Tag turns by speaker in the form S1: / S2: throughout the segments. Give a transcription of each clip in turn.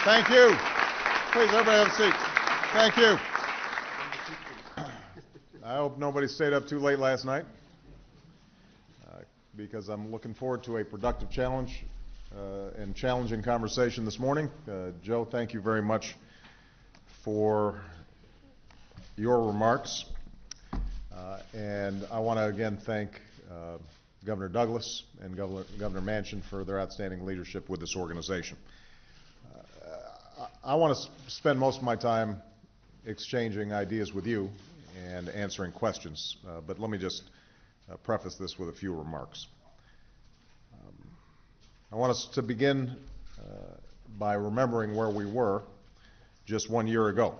S1: Thank you. Please, everybody have a seat. Thank you. I hope nobody stayed up too late last night because I'm looking forward to a productive challenge and challenging conversation this morning. Joe, thank you very much for your remarks. And I want to again thank Governor Douglas and Governor Manchin for their outstanding leadership with this organization. I want to spend most of my time exchanging ideas with you and answering questions, but let me just preface this with a few remarks. I want us to begin by remembering where we were just 1 year ago.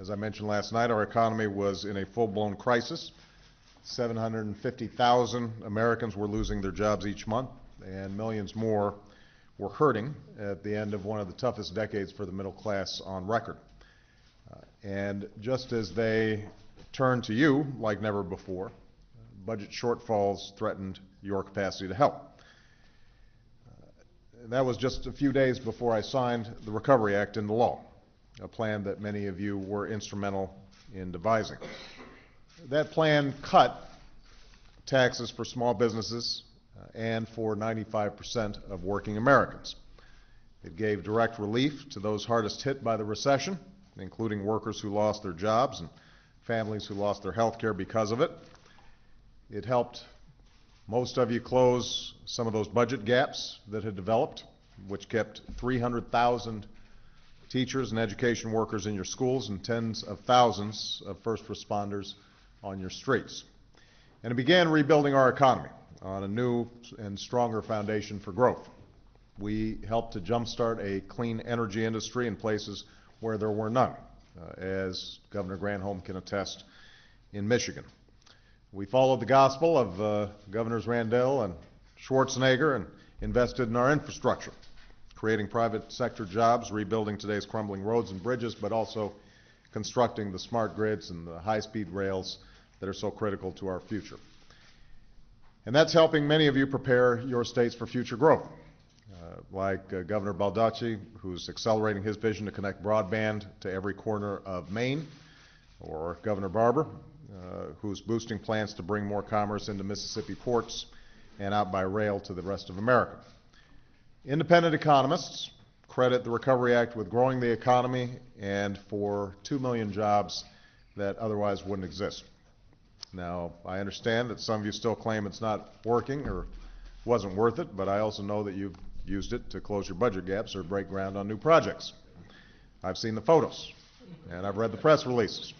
S1: As I mentioned last night, our economy was in a full-blown crisis. 750,000 Americans were losing their jobs each month, and millions more were hurting at the end of one of the toughest decades for the middle class on record. And just as they turned to you like never before, budget shortfalls threatened your capacity to help. That was just a few days before I signed the Recovery Act into law, a plan that many of you were instrumental in devising. That plan cut taxes for small businesses and for 95% of working Americans. It gave direct relief to those hardest hit by the recession, including workers who lost their jobs and families who lost their health care because of it. It helped most of you close some of those budget gaps that had developed, which kept 300,000 teachers and education workers in your schools and tens of thousands of first responders on your streets. And it began rebuilding our economy on a new and stronger foundation for growth. We helped to jumpstart a clean energy industry in places where there were none, as Governor Granholm can attest in Michigan. We followed the gospel of Governors Randall and Schwarzenegger and invested in our infrastructure, creating private sector jobs, rebuilding today's crumbling roads and bridges, but also constructing the smart grids and the high-speed rails that are so critical to our future. And that's helping many of you prepare your states for future growth, like Governor Baldacci, who's accelerating his vision to connect broadband to every corner of Maine, or Governor Barber, who's boosting plans to bring more commerce into Mississippi ports and out by rail to the rest of America. Independent economists credit the Recovery Act with growing the economy and for 2 million jobs that otherwise wouldn't exist. Now, I understand that some of you still claim it's not working or wasn't worth it, but I also know that you've used it to close your budget gaps or break ground on new projects. I've seen the photos, and I've read the press releases.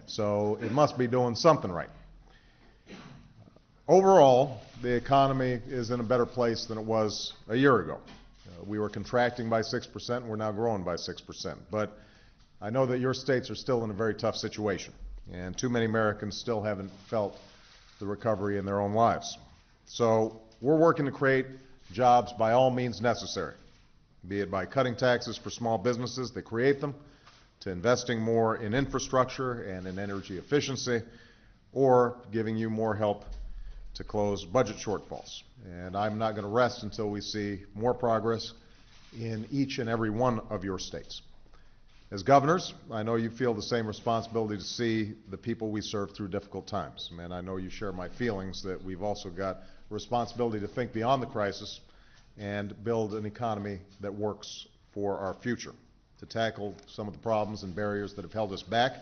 S1: So it must be doing something right. Overall, the economy is in a better place than it was a year ago. We were contracting by 6%, we're now growing by 6%. But I know that your states are still in a very tough situation, and too many Americans still haven't felt the recovery in their own lives. So we're working to create jobs by all means necessary, be it by cutting taxes for small businesses that create them, to investing more in infrastructure and in energy efficiency, or giving you more help to close budget shortfalls. And I'm not going to rest until we see more progress in each and every one of your states. As governors, I know you feel the same responsibility to see the people we serve through difficult times. And I know you share my feelings that we've also got a responsibility to think beyond the crisis and build an economy that works for our future, to tackle some of the problems and barriers that have held us back,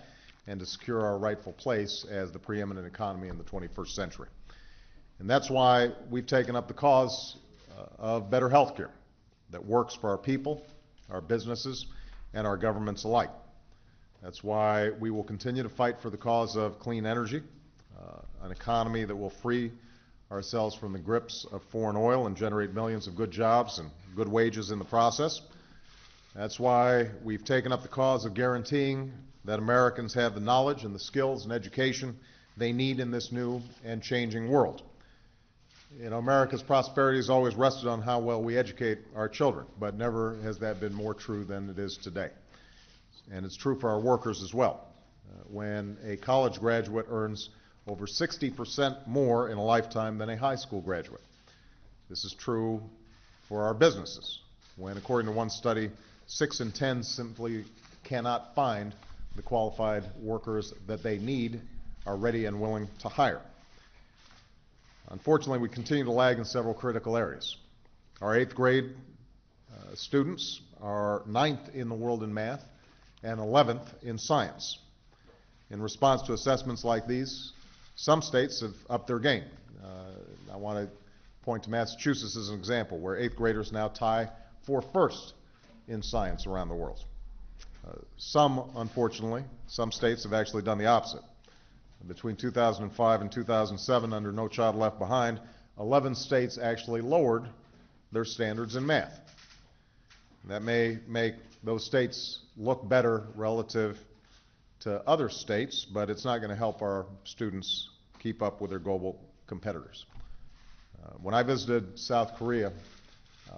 S1: and to secure our rightful place as the preeminent economy in the 21st century. And that's why we've taken up the cause of better health care that works for our people, our businesses, and our governments alike. That's why we will continue to fight for the cause of clean energy, an economy that will free ourselves from the grips of foreign oil and generate millions of good jobs and good wages in the process. That's why we've taken up the cause of guaranteeing that Americans have the knowledge and the skills and education they need in this new and changing world. You know, America's prosperity has always rested on how well we educate our children, but never has that been more true than it is today. And it's true for our workers as well. When a college graduate earns over 60% more in a lifetime than a high school graduate. This is true for our businesses. when, according to one study, 6 in 10 simply cannot find the qualified workers that they need, are ready and willing to hire. Unfortunately, we continue to lag in several critical areas. Our 8th grade students are 9th in the world in math and 11th in science. In response to assessments like these, some states have upped their game. I want to point to Massachusetts as an example, where 8th graders now tie for first in science around the world. Unfortunately, some states have actually done the opposite. Between 2005 and 2007, under No Child Left Behind, 11 states actually lowered their standards in math. That may make those states look better relative to other states, but it's not going to help our students keep up with their global competitors. When I visited South Korea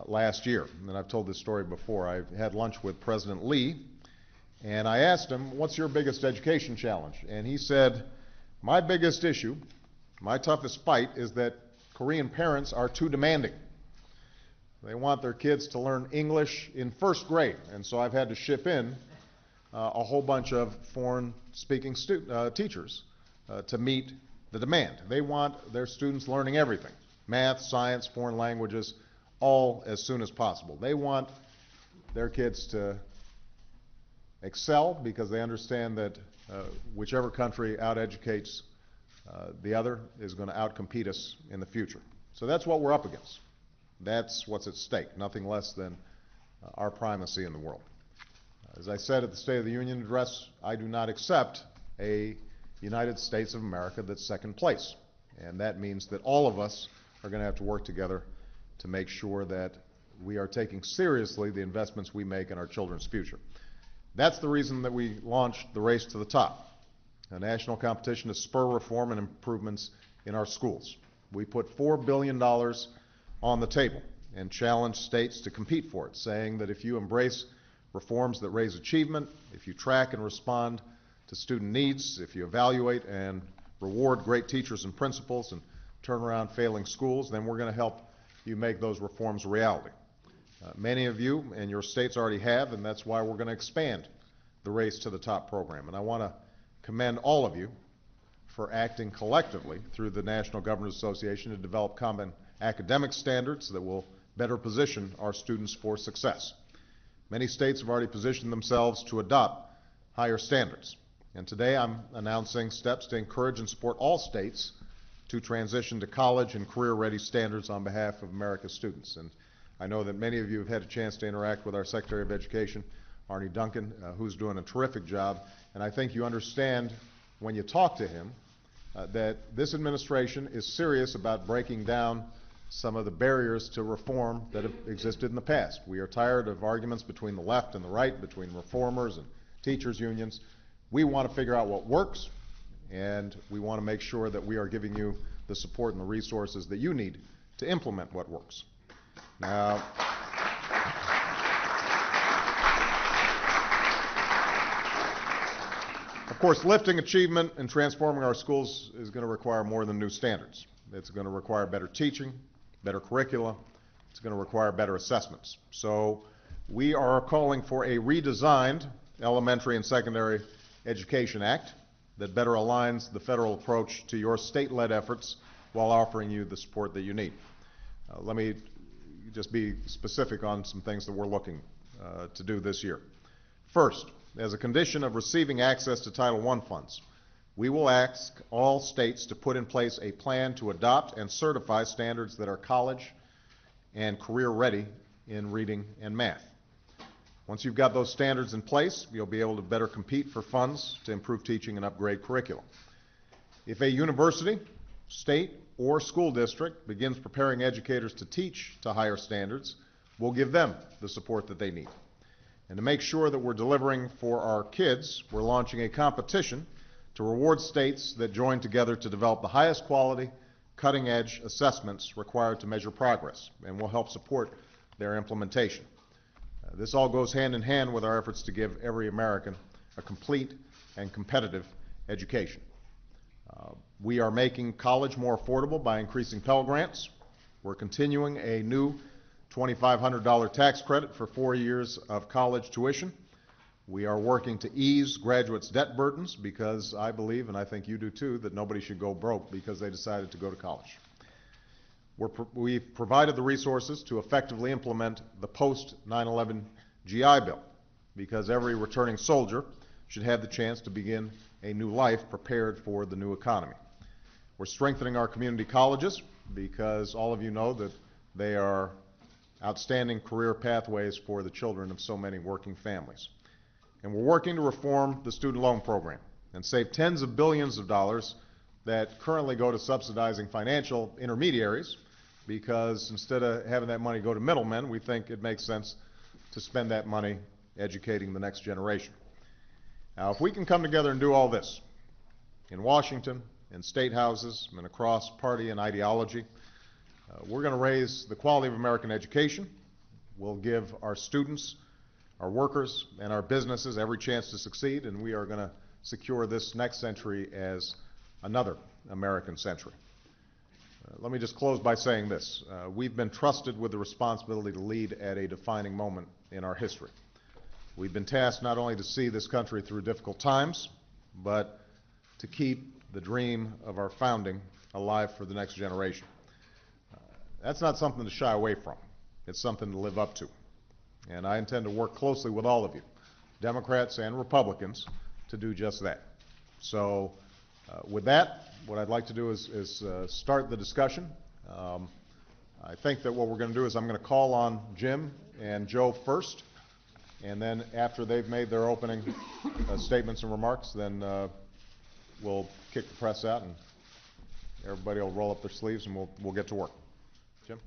S1: last year, and I've told this story before, I had lunch with President Lee, and I asked him, what's your biggest education challenge? And he said, my biggest issue, my toughest fight, is that Korean parents are too demanding. They want their kids to learn English in first grade, and so I've had to ship in a whole bunch of foreign-speaking teachers to meet the demand. They want their students learning everything, math, science, foreign languages, all as soon as possible. They want their kids to excel because they understand that whichever country out-educates the other is going to outcompete us in the future. So that's what we're up against. That's what's at stake, nothing less than our primacy in the world. As I said at the State of the Union address, I do not accept a United States of America that's second place. And that means that all of us are going to have to work together to make sure that we are taking seriously the investments we make in our children's future. That's the reason that we launched the Race to the Top, a national competition to spur reform and improvements in our schools. We put $4 billion on the table and challenged states to compete for it, saying that if you embrace reforms that raise achievement, if you track and respond to student needs, if you evaluate and reward great teachers and principals and turn around failing schools, then we're going to help you make those reforms a reality. Many of you and your states already have, and that's why we're going to expand the Race to the Top program. And I want to commend all of you for acting collectively through the National Governors Association to develop common academic standards that will better position our students for success. Many states have already positioned themselves to adopt higher standards. And today I'm announcing steps to encourage and support all states to transition to college and career-ready standards on behalf of America's students. And I know that many of you have had a chance to interact with our Secretary of Education, Arne Duncan, who's doing a terrific job. And I think you understand when you talk to him that this administration is serious about breaking down some of the barriers to reform that have existed in the past. We are tired of arguments between the left and the right, between reformers and teachers' unions. We want to figure out what works, and we want to make sure that we are giving you the support and the resources that you need to implement what works. Now, of course, lifting achievement and transforming our schools is going to require more than new standards. It's going to require better teaching, better curricula. It's going to require better assessments. So we are calling for a redesigned Elementary and Secondary Education Act that better aligns the federal approach to your state-led efforts while offering you the support that you need. Let me just be specific on some things that we're looking to do this year. First, as a condition of receiving access to Title I funds, we will ask all states to put in place a plan to adopt and certify standards that are college and career ready in reading and math. Once you've got those standards in place, you'll be able to better compete for funds to improve teaching and upgrade curriculum. If a university, state, or school district begins preparing educators to teach to higher standards, we'll give them the support that they need. And to make sure that we're delivering for our kids, we're launching a competition to reward states that join together to develop the highest quality, cutting-edge assessments required to measure progress, and we'll help support their implementation. This all goes hand in hand with our efforts to give every American a complete and competitive education. We are making college more affordable by increasing Pell Grants. We're continuing a new $2,500 tax credit for 4 years of college tuition. We are working to ease graduates' debt burdens because I believe, and I think you do too, that nobody should go broke because they decided to go to college. We've provided the resources to effectively implement the post-9/11 GI Bill because every returning soldier should have the chance to begin a new life prepared for the new economy. We're strengthening our community colleges because all of you know that they are outstanding career pathways for the children of so many working families. And we're working to reform the student loan program and save tens of billions of dollars that currently go to subsidizing financial intermediaries because instead of having that money go to middlemen, we think it makes sense to spend that money educating the next generation. Now, if we can come together and do all this in Washington, in state houses, and across party and ideology, we're going to raise the quality of American education. We'll give our students, our workers, and our businesses every chance to succeed, and we are going to secure this next century as another American century. Let me just close by saying this. We've been trusted with the responsibility to lead at a defining moment in our history. We've been tasked not only to see this country through difficult times, but to keep the dream of our founding alive for the next generation. That's not something to shy away from. It's something to live up to. And I intend to work closely with all of you, Democrats and Republicans, to do just that. So with that, what I'd like to do is start the discussion. I think that what we're going to do is I'm going to call on Jim and Joe first, and then after they've made their opening statements and remarks, then we'll kick the press out and everybody will roll up their sleeves and we'll get to work. Jim?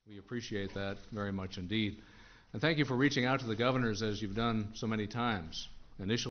S2: We appreciate that very much indeed. And thank you for reaching out to the governors as you've done so many times. Initially